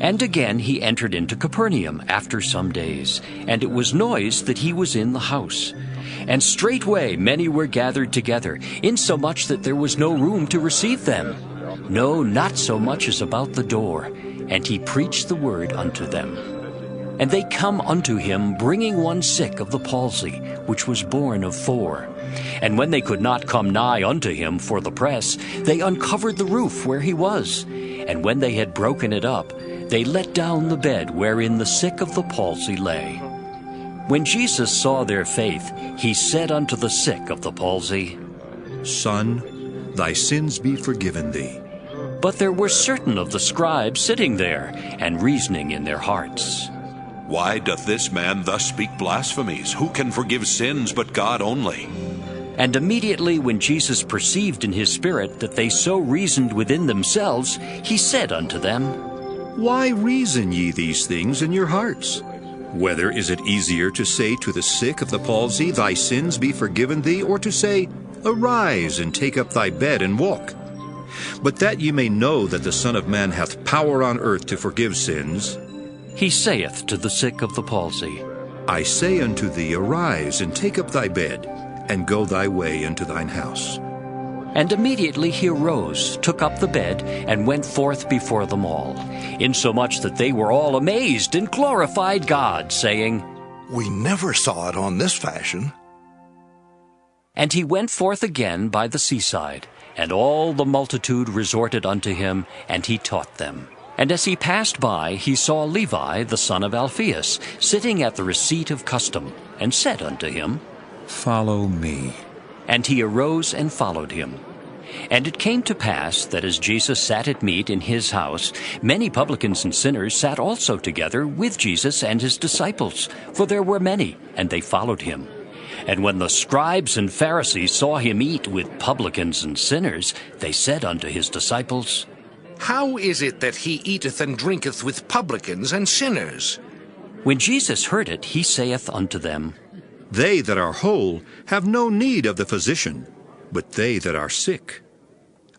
And again he entered into Capernaum after some days, and it was noised that he was in the house. And straightway many were gathered together, insomuch that there was no room to receive them, no, not so much as about the door. And he preached the word unto them. And they come unto him, bringing one sick of the palsy, which was born of 4. And when they could not come nigh unto him for the press, they uncovered the roof where he was. And when they had broken it up, they let down the bed wherein the sick of the palsy lay. When Jesus saw their faith, he said unto the sick of the palsy, Son, thy sins be forgiven thee. But there were certain of the scribes sitting there, and reasoning in their hearts, Why doth this man thus speak blasphemies? Who can forgive sins but God only? And immediately when Jesus perceived in his spirit that they so reasoned within themselves, he said unto them, Why reason ye these things in your hearts? Whether is it easier to say to the sick of the palsy, Thy sins be forgiven thee, or to say, Arise, and take up thy bed, and walk? But that ye may know that the Son of Man hath power on earth to forgive sins, he saith to the sick of the palsy, I say unto thee, Arise, and take up thy bed, and go thy way into thine house. And immediately he arose, took up the bed, and went forth before them all, insomuch that they were all amazed and glorified God, saying, We never saw it on this fashion. And he went forth again by the seaside, and all the multitude resorted unto him, and he taught them. And as he passed by, he saw Levi the son of Alphaeus sitting at the receipt of custom, and said unto him, Follow me. And he arose and followed him. And it came to pass that as Jesus sat at meat in his house, many publicans and sinners sat also together with Jesus and his disciples, for there were many, and they followed him. And when the scribes and Pharisees saw him eat with publicans and sinners, they said unto his disciples, How is it that he eateth and drinketh with publicans and sinners? When Jesus heard it, he saith unto them, They that are whole have no need of the physician, but they that are sick.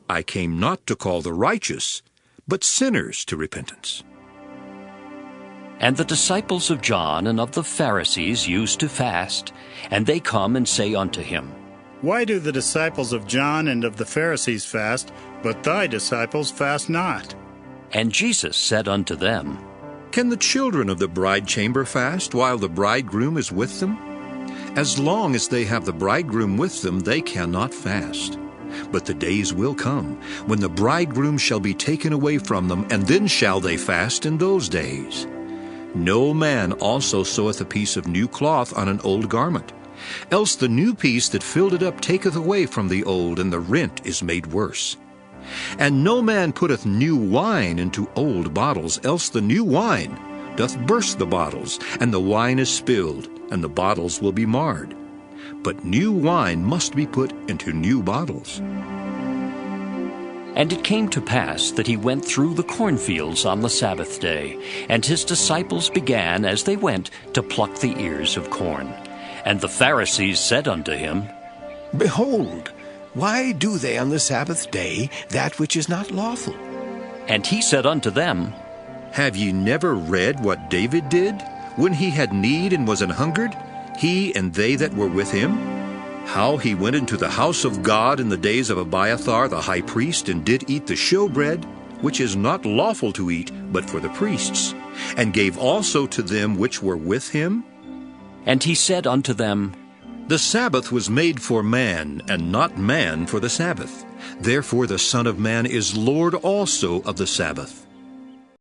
I came not to call the righteous, but sinners to repentance. And the disciples of John and of the Pharisees used to fast, and they come and say unto him, Why do the disciples of John and of the Pharisees fast, but thy disciples fast not? And Jesus said unto them, Can the children of the bride chamber fast while the bridegroom is with them? As long as they have the bridegroom with them, they cannot fast. But the days will come, when the bridegroom shall be taken away from them, and then shall they fast in those days. No man also seweth a piece of new cloth on an old garment, else the new piece that filled it up taketh away from the old, and the rent is made worse. And no man putteth new wine into old bottles, else the new wine doth burst the bottles, and the wine is spilled, and the bottles will be marred. But new wine must be put into new bottles. And it came to pass that he went through the cornfields on the Sabbath day, and his disciples began, as they went, to pluck the ears of corn. And the Pharisees said unto him, Behold, why do they on the Sabbath day that which is not lawful? And he said unto them, Have ye never read what David did, when he had need and was an hungered, he and they that were with him? How he went into the house of God in the days of Abiathar the high priest, and did eat the showbread, which is not lawful to eat, but for the priests, and gave also to them which were with him? And he said unto them, The Sabbath was made for man, and not man for the Sabbath. Therefore the Son of Man is Lord also of the Sabbath.